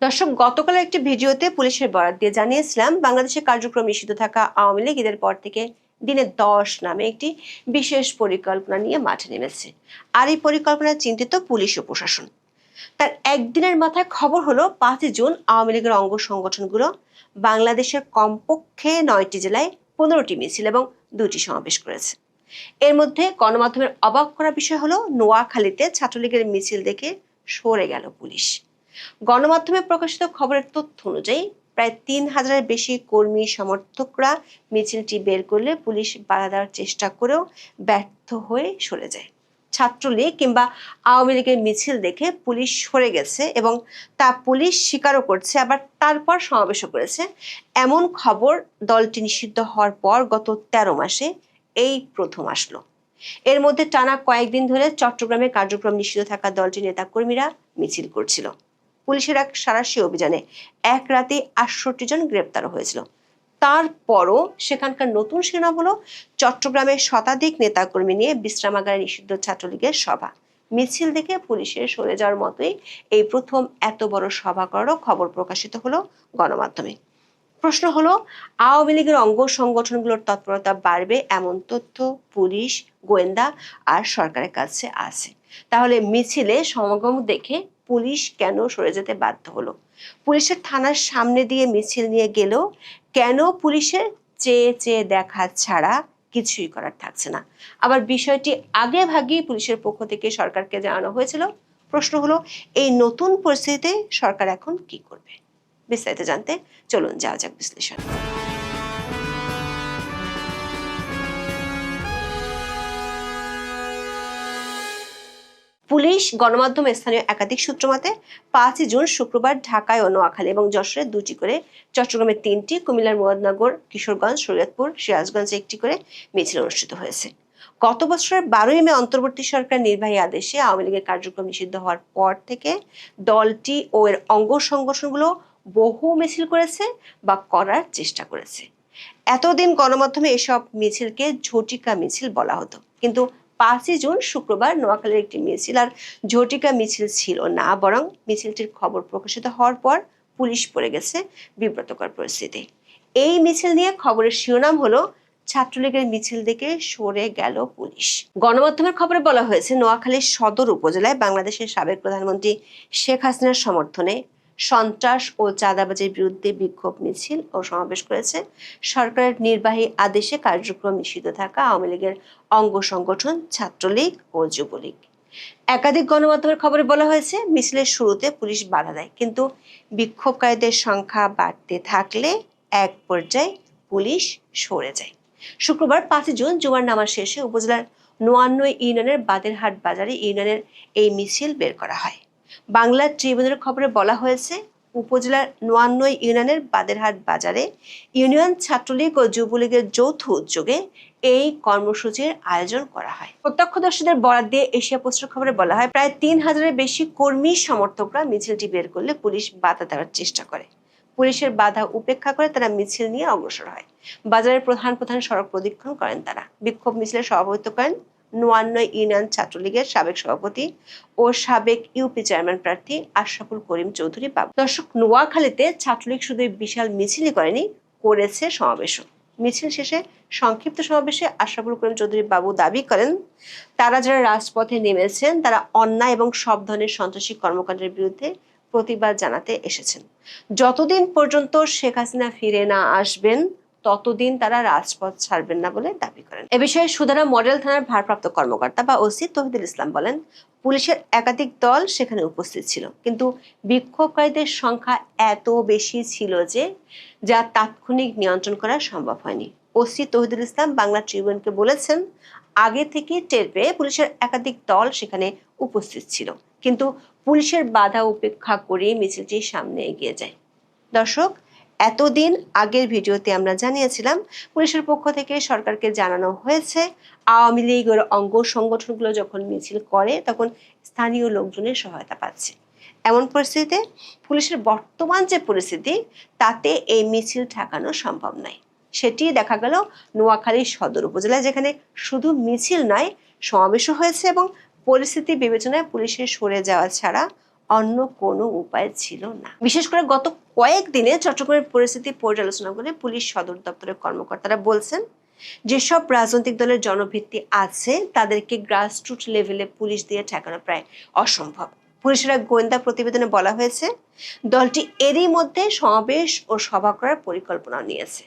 দর্শক, গতকাল একটি ভিডিওতে পুলিশের বরাত দিয়ে জানিয়েছিলাম বাংলাদেশের কার্যক্রম নিষিদ্ধ থাকা আওয়ামী লীগ ঈদের পর থেকে দিনে 10 নামে একটি বিশেষ পরিকল্পনা নিয়ে মাঠে নেমেছে। আর এই পরিকল্পনায় চিন্তিত পুলিশ ও প্রশাসন। তার একদিনের মাথায় খবর হলো 5 জুন আওয়ামী লীগের অঙ্গ সংগঠনগুলো বাংলাদেশের কমপক্ষে 9টি জেলায় 15টি মিছিল এবং 2টি সমাবেশ করেছে। এর মধ্যে গণমাধ্যমের অবাক করা বিষয় হলো নোয়াখালীতে ছাত্রলীগের মিছিল দেখে সরে গেল পুলিশ। গণমাধ্যমে প্রকাশিত খবরের তথ্য অনুযায়ী প্রায় 3,000-এর বেশি কর্মী সমর্থকরা মিছিলটি বের করলে পুলিশ বাধা দেওয়ার চেষ্টা করেও ব্যর্থ হয়ে সরে যায়। ছাত্রলীগ কিংবা আওয়ামী লীগের মিছিল দেখে পুলিশ সরে গেছে এবং তা পুলিশ স্বীকারও করছে, আবার তারপর সমাবেশও করেছে, এমন খবর দলটি নিষিদ্ধ হওয়ার পর গত 13 মাসে এই প্রথম আসলো। এর মধ্যে টানা কয়েকদিন ধরে চট্টগ্রামে কার্যক্রম নিষিদ্ধ থাকা দলটির নেতাকর্মীরা মিছিল করছিল। পুলিশের এক সাঁড়াশি অভিযানে এক রাতে 68 জন গ্রেপ্তার হয়েছিল। তারপরও সেখানকার নতুন শিরোনাম হলো চট্টগ্রামের শতাধিক নেতাকর্মী নিয়ে বিশ্রামাগারে নিষিদ্ধ ছাত্রলীগের সভা। মিছিল দেখে পুলিশের সরে যাওয়ার মতোই এই প্রথম এত বড় সভা করারও খবর প্রকাশিত হলো গণমাধ্যমে। প্রশ্ন হলো, আওয়ামী লীগের অঙ্গ সংগঠনগুলোর তৎপরতা বাড়বে এমন তথ্য পুলিশ, গোয়েন্দা আর সরকারের কাছে আছে। তাহলে মিছিলে সমাগম দেখে পুলিশ কেন সরে যেতে বাধ্য হলো? পুলিশের থানার সামনে দিয়ে মিছিল নিয়ে গেলেও কেন পুলিশের চেয়ে চেয়ে দেখা ছাড়া কিছুই করার থাকছে না? আবার বিষয়টি আগে ভাগেই পুলিশের পক্ষ থেকে সরকারকে জানানো হয়েছিল। প্রশ্ন হলো, এই নতুন পরিস্থিতিতে সরকার এখন কি করবে? বিস্তারিত জানতে চলুন যাওয়া যাক বিশ্লেষণ। পুলিশ, গণমাধ্যম, স্থানীয় একাধিক সূত্র মতে 5 জুন শুক্রবার ঢাকায় ও নোয়াখালী এবং যশোরে 2টি করে, চট্টগ্রামে 3টি, কুমিল্লার মুরাদনগর, কিশোরগঞ্জ, শরীয়তপুর, সিরাজগঞ্জে 1টি করে মিছিল অনুষ্ঠিত হয়েছে। গত বছরের 12ই মে অন্তর্বর্তী সরকার নির্বাহী আদেশে আওয়ামী লীগের কার্যক্রম নিষিদ্ধ হওয়ার পর থেকে দলটি ও এর অঙ্গ সংগঠনগুলো বহু মিছিল করেছে বা করার চেষ্টা করেছে। এতদিন গণমাধ্যমে এসব মিছিলকে ঝটিকা মিছিল বলা হতো, কিন্তু 5 জুন শুক্রবার নোয়াখালীর একটি মিছিল আর ঝটিকা মিছিল ছিল না, বরং মিছিলটির খবর প্রকাশিত হওয়ার পর পুলিশ পড়ে গেছে বিব্রতকর পরিস্থিতি। এই মিছিল নিয়ে খবরের শিরোনাম হলো ছাত্রলীগের মিছিল দেখে সরে গেল পুলিশ। গণমাধ্যমের খবরে বলা হয়েছে, নোয়াখালীর সদর উপজেলায় বাংলাদেশের সাবেক প্রধানমন্ত্রী শেখ হাসিনার সমর্থনে সন্ত্রাস ও চাঁদাবাজির বিরুদ্ধে বিক্ষোভ মিছিল ও সমাবেশ করেছে সরকারের নির্বাহী আদেশে কার্যক্রম নিষিদ্ধ থাকা আওয়ামী লীগের অঙ্গ সংগঠন ছাত্রলীগ ও যুবলীগ। একাধিক গণমাধ্যমের খবরে বলা হয়েছে, মিছিলের শুরুতে পুলিশ বাধা দেয়, কিন্তু বিক্ষোভকারীদের সংখ্যা বাড়তে থাকলে এক পর্যায়ে পুলিশ সরে যায়। শুক্রবার 5 জুন জুমার নামাজ শেষে উপজেলার 99 ইউনিয়নের বাদেরহাট বাজারে ইউনিয়নের এই মিছিল বের করা হয়। বাংলা ট্রিবিউনের খবরে বলা হয়েছে, উপজেলার 99 ইউনিয়নের বাদেরহাট বাজারে ইউনিয়ন ছাত্রলীগ ও যুবলীগের যৌথ উদ্যোগে এই কর্মসূচির আয়োজন করা হয়। প্রত্যক্ষদর্শীদের বরাত দিয়ে এশিয়া পোস্টের খবরে বলা হয়, প্রায় 3,000-এর বেশি কর্মী সমর্থকরা মিছিলটি বের করলে পুলিশ বাধা দেওয়ার চেষ্টা করে। পুলিশের বাধা উপেক্ষা করে তারা মিছিল নিয়ে অগ্রসর হয়। বাজারের প্রধান প্রধান সড়ক প্রদক্ষিণ করেন তারা। বিক্ষোভ মিছিলের সভাপতিত্ব করেন 99 ইউনিয়ন ছাত্রলীগের সাবেক সভাপতি ও সাবেক ইউপি চেয়ারম্যান প্রার্থী আশরাফুল করিম চৌধুরী বাবু। দর্শক, নোয়াখালীতে ছাত্রলীগ শুধু বিশাল মিছিলই করেনি, করেছে সমাবেশও। মিছিল শেষে সংক্ষিপ্ত সমাবেশে আশরাফুল করিম চৌধুরী বাবু দাবি করেন, তারা যারা রাজপথে নেমেছেন তারা অন্যায় এবং সব ধরনের সন্ত্রাসী কর্মকাণ্ডের বিরুদ্ধে প্রতিবাদ জানাতে এসেছেন। যতদিন পর্যন্ত শেখ হাসিনা ফিরে না আসবেন ততদিন তারা রাজপথ ছাড়বেন না বলে দাবি করেন। এ বিষয়ে সুদানা মডেল থানার ভারপ্রাপ্ত কর্মকর্তা বা ওসি তৌহিদুল ইসলাম বলেন, পুলিশের একাধিক দল সেখানে উপস্থিত ছিল, কিন্তু বিক্ষোভকারীদের সংখ্যা এত বেশি ছিল যে যা তাৎক্ষণিক নিয়ন্ত্রণ করা সম্ভব হয়নি। ওসি তৌহিদুল ইসলাম বাংলা ট্রিবিউনকে বলেছেন, আগে থেকে টের পেয়ে পুলিশের একাধিক দল সেখানে উপস্থিত ছিল, কিন্তু পুলিশের বাধা উপেক্ষা করে মিছিলটি সামনে এগিয়ে যায়। দর্শক, এতদিন আগের ভিডিওতে আমরা জানিয়েছিলাম পুলিশের পক্ষ থেকে সরকারকে জানানো হয়েছে আওয়ামী লীগের অঙ্গ সংগঠনগুলো যখন মিছিল করে তখন স্থানীয় লোকজনের সহায়তা পাচ্ছে। এমন পরিস্থিতিতে পুলিশের বর্তমান যে পরিস্থিতি তাতে এই মিছিল ঠেকানো সম্ভব নয়। সেটি দেখা গেল নোয়াখালীর সদর উপজেলায়, যেখানে শুধু মিছিল নয় সমাবেশও হয়েছে এবং পরিস্থিতি বিবেচনায় পুলিশের সরে যাওয়া ছাড়া অন্য কোনো উপায় ছিল না। বিশেষ করে গত কয়েকদিনে চট্টগ্রামের পরিস্থিতি পর্যালোচনা করে পুলিশ সদর দপ্তরের কর্মকর্তারা বলছেন, যেসব রাজনৈতিক দলের জনভিত্তি আছে তাদেরকে গ্রাসরুট লেভেলে পুলিশ দিয়ে ঠেকানো প্রায় অসম্ভব। পুলিশের এক গোয়েন্দা প্রতিবেদনে বলা হয়েছে, দলটি এরই মধ্যে সমাবেশ ও সভা করার পরিকল্পনা নিয়েছে।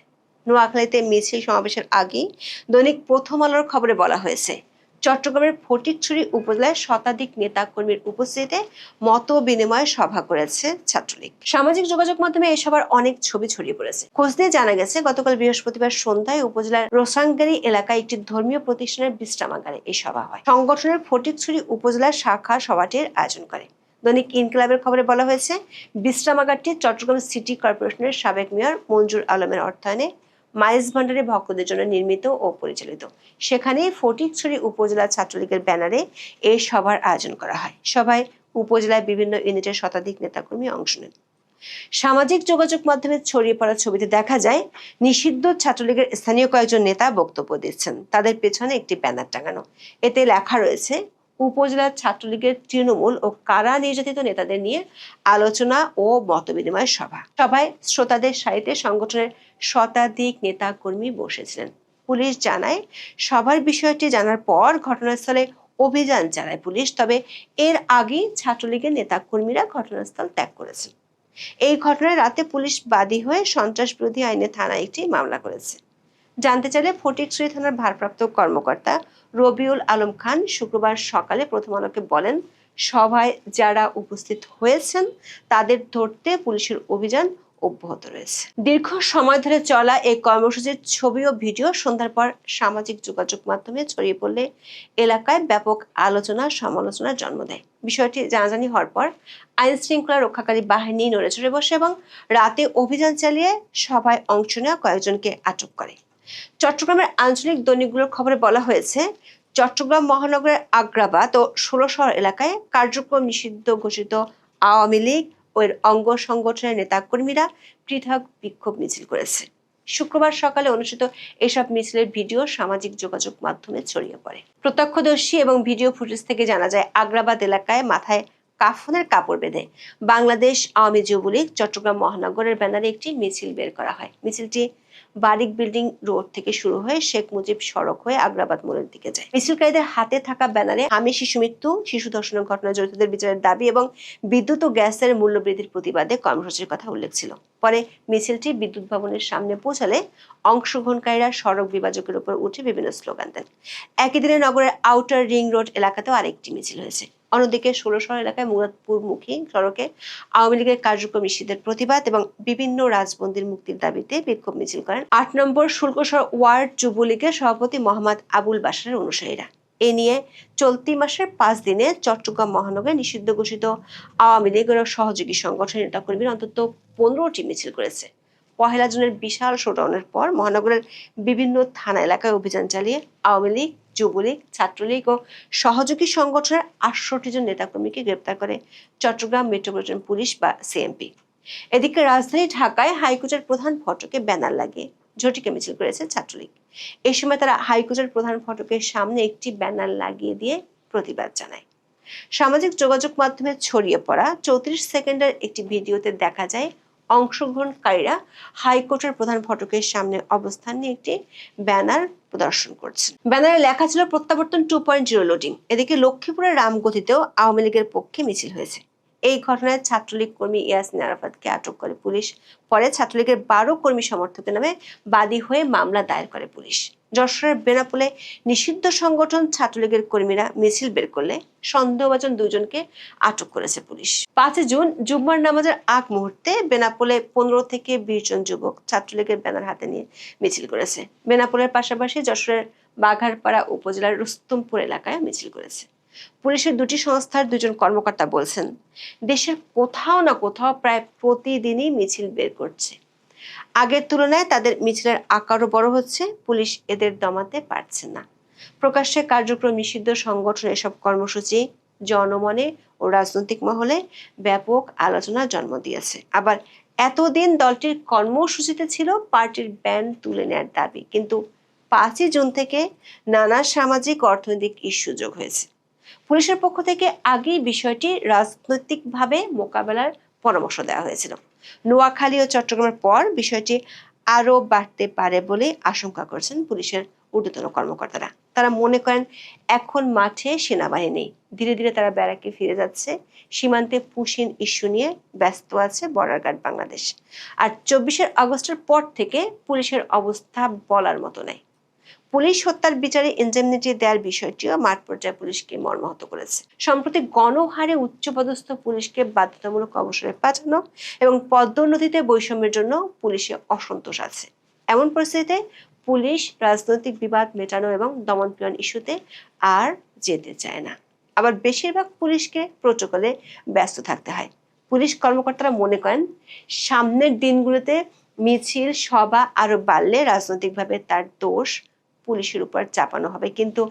নোয়াখালীতে মিছিল সমাবেশের আগেই দৈনিক প্রথম আলোর খবরে বলা হয়েছে, চট্টগ্রামের ফটিকছড়ি উপজেলায় শতাধিক নেতা কর্মীর উপস্থিতিতে মত বিনিময় সভা করেছে ছাত্রলীগ। সামাজিক যোগাযোগ মাধ্যমে এই সভার অনেক ছবি ছড়িয়ে পড়েছে। খোঁজ দিয়ে জানা গেছে, গতকাল বৃহস্পতিবার সন্ধ্যায় উপজেলার রোসাঙ্গারি এলাকায় একটি ধর্মীয় প্রতিষ্ঠানের বিশ্রামাগারে এই সভা হয়। সংগঠনের ফটিকছড়ি উপজেলার শাখা সভাটির আয়োজন করে। দৈনিক ইনকিলাবের খবরে বলা হয়েছে, বিশ্রামাগারটি চট্টগ্রাম সিটি কর্পোরেশনের সাবেক মেয়র মঞ্জুর আলমের অর্থায়নে মাইজ ভান্ডারে ভক্তদের জন্য নির্মিত ও পরিচালিত। সেখানে ফটিকছড়ি উপজেলা ছাত্রলীগের ব্যানারে এই সভার আয়োজন করা হয়। সভায় উপজেলায় বিভিন্ন ইউনিটের শতাধিক নেতাকর্মী অংশ নেন। সামাজিক যোগাযোগ মাধ্যমে ছড়িয়ে পড়া ছবিতে দেখা যায়, নিষিদ্ধ ছাত্রলীগের স্থানীয় কয়েকজন নেতা বক্তব্য দিচ্ছেন। তাদের পেছনে একটি ব্যানার টাঙানো, এতে লেখা রয়েছে, উপজেলার ছাত্রলীগের তৃণমূল ও কারা নির্যাতিত নেতাদের নিয়ে আলোচনা ও মতবিনিময় সভা। সভায় শ্রোতাদের সারিতে সংগঠনের শতাধিক নেতা কর্মী বসেছিলেন। পুলিশ জানায়, সভার বিষয়টি জানার পর ঘটনাস্থলে অভিযান চালায় পুলিশ। তবে এর আগেই ছাত্রলীগের নেতা কর্মীরা ঘটনাস্থল ত্যাগ করেছেন। এই ঘটনায় রাতে পুলিশ বাদী হয়ে সন্ত্রাস বিরোধী আইনে থানায় একটি মামলা করেছে। জানতে চাইলে ফটিকছড়ি থানার ভারপ্রাপ্ত কর্মকর্তা রবিউল আলম খান শুক্রবার সকালে প্রথম আলোকে বলেন, সভায় যারা উপস্থিত হয়েছেন তাদের ধরতে পুলিশের অভিযান অব্যাহত রয়েছে। দীর্ঘ সময় ধরে চলা এই কর্মসূচির ছবি ও ভিডিও সন্ধ্যার পর সামাজিক যোগাযোগ মাধ্যমে ছড়িয়ে পড়লে এলাকায় ব্যাপক আলোচনা সমালোচনার জন্ম দেয়। বিষয়টি জানাজানি হওয়ার পর আইন শৃঙ্খলা রক্ষাকারী বাহিনী নড়েচড়ে বসে এবং রাতে অভিযান চালিয়ে সভায় অংশ নেওয়া কয়েকজনকে আটক করে। চট্টগ্রামের আঞ্চলিক দৈনিকগুলোর খবরে বলা হয়েছে, চট্টগ্রাম মহানগরের আগ্রাবাদ ও ষোলশহর এলাকায় কার্যক্রম নিষিদ্ধ ঘোষিত আওয়ামী লীগ ও এর অঙ্গ সংগঠনের নেতাকর্মীরা পৃথক বিক্ষোভ মিছিল করেছে। শুক্রবার সকালে অনুষ্ঠিত এসব মিছিলের ভিডিও সামাজিক যোগাযোগ মাধ্যমে ছড়িয়ে পড়ে। প্রত্যক্ষদর্শী এবং ভিডিও ফুটেজ থেকে জানা যায়, আগ্রাবাদ এলাকায় মাথায় কাফনের কাপড় বেঁধে বাংলাদেশ আওয়ামী যুবলীগ চট্টগ্রাম মহানগরের ব্যানারে একটি মিছিল বের করা হয়। মিছিলটি বারিক বিল্ডিং রোড থেকে শুরু হয়ে শেখ মুজিব সড়ক হয়ে আগ্রাবাদ মোড়ের দিকে যায়। মিছিলকারীদের হাতে থাকা ব্যানারে আমি শিশু মৃত্যু, শিশু ধর্ষণের ঘটনায় জড়িতদের বিচারের দাবি এবং বিদ্যুৎ ও গ্যাসের মূল্য বৃদ্ধির প্রতিবাদে কর্মসূচির কথা উল্লেখ ছিল। পরে মিছিলটি বিদ্যুৎ ভবনের সামনে পৌঁছালে অংশগ্রহণকারীরা সড়ক বিভাজকের উপর উঠে বিভিন্ন স্লোগান দেন। একই দিনে নগরের আউটার রিং রোড এলাকাতেও আরেকটি মিছিল হয়েছে। অন্যদিকে ষোলশহর এলাকায় মুরাদপুরমুখী সড়কে আওয়ামী লীগের কার্যক্রম নিষিদ্ধের প্রতিবাদ এবং বিভিন্ন রাজবন্দীর মুক্তির দাবিতে বিক্ষোভ মিছিল করেন ৮ নম্বর শুল্কশহর ওয়ার্ড যুবলীগের সভাপতি মোহাম্মদ আবুল বাশারের অনুসারীরা। এ নিয়ে চলতি মাসের ৫ দিনে চট্টগ্রাম মহানগরে নিষিদ্ধ ঘোষিত আওয়ামী লীগের সহযোগী সংগঠনের নেতাকর্মীরা অন্তত ১৫টি মিছিল করেছে। পহেলা জুনের বিশাল শোডাউনের পর মহানগরের বিভিন্ন থানা এলাকায় অভিযান চালিয়ে আওয়ামী লীগ, যুবলীগ, ছাত্রলীগ ও সহযোগী সংগঠনের ৬৮ জন নেতাকর্মীকে গ্রেপ্তার করে চট্টগ্রাম মেট্রোপলিটন পুলিশ বা সিএমপি। এদিকে রাজধানী ঢাকায় হাইকোর্টের প্রধান ফটকে ব্যানার লাগিয়ে ঝটিকা মিছিল করেছে ছাত্রলীগ। এই সময় তারা হাইকোর্টের প্রধান ফটকের সামনে একটি ব্যানার লাগিয়ে দিয়ে প্রতিবাদ জানায়। সামাজিক যোগাযোগ মাধ্যমে ছড়িয়ে পড়া ৩৪ সেকেন্ডের একটি ভিডিওতে দেখা যায়, অংশগ্রহণকারীরা হাইকোর্টের প্রধান ফটকের সামনে অবস্থান নিয়ে একটি ব্যানার প্রদর্শন করছেন। ব্যানারে লেখা ছিল প্রত্যাবর্তন 2.0 লোডিং। এদিকে লক্ষ্মীপুরের রামগতিতেও আওয়ামী লীগের পক্ষে মিছিল হয়েছে। এই ঘটনায় ছাত্রলীগ কর্মী ইয়াসিন আরাফাতকে আটক করে পুলিশ। পরে ছাত্রলীগের ১২ কর্মী সমর্থকের নামে বাদী হয়ে মামলা দায়ের করে পুলিশ। যশোরের বেনাপোলে নিষিদ্ধ সংগঠন ছাত্রলীগের কর্মীরা মিছিল বের করলে সন্দেহভাজন ২ জনকে আটক করেছে পুলিশ। ৫ জুন জুম্মার নামাজের আগ মুহূর্তে বেনাপোলে ১৫ থেকে ২০ জন যুবক ছাত্রলীগের ব্যানার হাতে নিয়ে মিছিল করেছে। বেনাপোলের পাশাপাশি যশোরের বাঘারপাড়া উপজেলার রুস্তমপুর এলাকায় মিছিল করেছে। পুলিশের দুটি সংস্থার ২ জন কর্মকর্তা বলছেন, দেশের কোথাও না কোথাও প্রায় প্রতিদিনই মিছিল বের করছে। আগের তুলনায় তাদের মিছিলের আকারও বড় হচ্ছে। পুলিশ এদের দমাতে পারছে না। প্রকাশ্যে কার্যক্রম নিষিদ্ধ সংগঠন এসব কর্মসূচি জনমনে ও রাজনৈতিক মহলে ব্যাপক আলোচনার জন্ম দিয়েছে। আবার এতদিন দলটির কর্মসূচিতে ছিল পার্টির ব্যান তুলে নেওয়ার দাবি, কিন্তু ৫ জুন থেকে নানা সামাজিক অর্থনৈতিক ইস্যু যোগ হয়েছে। পুলিশের পক্ষ থেকে আগেই বিষয়টি রাজনৈতিকভাবে মোকাবেলার পরামর্শ দেওয়া হয়েছিল। নোয়াখালী ও চট্টগ্রামের পর বিষয়টি আরো বাড়তে পারে বলে আশঙ্কা করছেন পুলিশের ঊর্ধ্বতন কর্মকর্তারা। তারা মনে করেন এখন মাঠে সেনাবাহিনী নেই, ধীরে ধীরে তারা ব্যারাকে ফিরে যাচ্ছে। সীমান্তে পুশিন ইস্যু নিয়ে ব্যস্ত আছে বর্ডার গার্ড বাংলাদেশ। আর 24 আগস্টের পর থেকে পুলিশের অবস্থা বলার মতো নেই। পুলিশ হত্যার বিচারে ইনডেমনিটি দেওয়ার বিষয়টিও মাঠ পর্যায়ে পুলিশকে মর্মাহত করেছে। সম্প্রতি গণহারে উচ্চপদস্থ পুলিশকে বাধ্যতামূলক অবসরে পাঠানো এবং পদোন্নতিতে বৈষম্যের জন্য পুলিশে অসন্তোষ আছে। এমন পরিস্থিতিতে পুলিশ রাজনৈতিক বিবাদ মেটানো এবং দমনপীড়ন ইস্যুতে আর যেতে চায় না। আবার বেশিরভাগ পুলিশকে প্রোটোকলে ব্যস্ত থাকতে হয়। পুলিশ কর্মকর্তারা মনে করেন সামনের দিনগুলোতে মিছিল সভা আরো বাড়লে রাজনৈতিকভাবে তার দোষ পুলিশের উপর চাপানো হবে, কিন্তু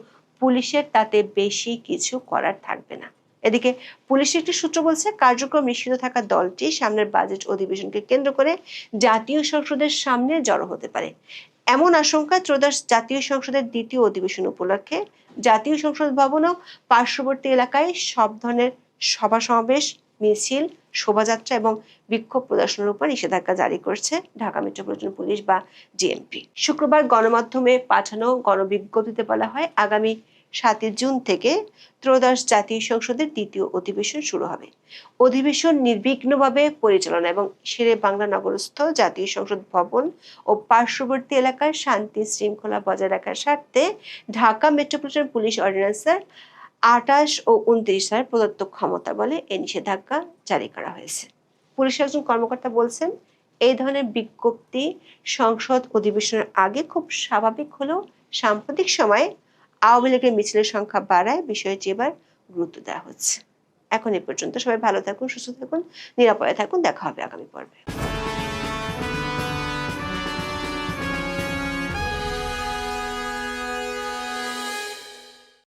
পুলিশের তাতে বেশি কিছু করার থাকবে না। এদিকে পুলিশের একটি সূত্র বলছে, কার্যক্রম নিশ্চিত থাকা দলটি সামনের বাজেট অধিবেশনকে কেন্দ্র করে জাতীয় সংসদের সামনে জড়ো হতে পারে। এমন আশঙ্কা ত্রয়োদশ জাতীয় সংসদের দ্বিতীয় অধিবেশন উপলক্ষে জাতীয় সংসদ ভবন ও পার্শ্ববর্তী এলাকায় সব ধরনের সভা সমাবেশ, মিছিল, শোভাযাত্রা এবং বিক্ষোভ প্রদর্শনের উপর নিষেধাজ্ঞা জারি করছে ঢাকা মেট্রোপলিটন পুলিশ বা ডিএমপি। শুক্রবার গণমাধ্যমে পাঠানো গণবিজ্ঞপ্তিতে বলা হয়, আগামী 7 জুন থেকে ত্রয়োদশ জাতীয় সংসদের দ্বিতীয় অধিবেশন শুরু হবে। অধিবেশন নির্বিঘ্নভাবে পরিচালনা এবং শেরে বাংলা নগরস্থ জাতীয় সংসদ ভবন ও পার্শ্ববর্তী এলাকার শান্তি শৃঙ্খলা বজায় রাখার স্বার্থে ঢাকা মেট্রোপলিটন পুলিশ অর্ডিন্যান্সের 28 ও 29 প্রদত্ত ক্ষমতা বলে এই নিষেধাজ্ঞা জারি করা হয়েছে। পুলিশের একজন কর্মকর্তা বলছেন, এই ধরনের বিজ্ঞপ্তি সংসদ অধিবেশনের আগে খুব স্বাভাবিক হলেও সাম্প্রতিক সময়ে আওয়ামী লীগের মিছিলের সংখ্যা বাড়ায় বিষয়টি এবার গুরুত্ব দেওয়া হচ্ছে। এখন এ পর্যন্ত। সবাই ভালো থাকুন, সুস্থ থাকুন, নিরাপদে থাকুন। দেখা হবে আগামী পর্বে।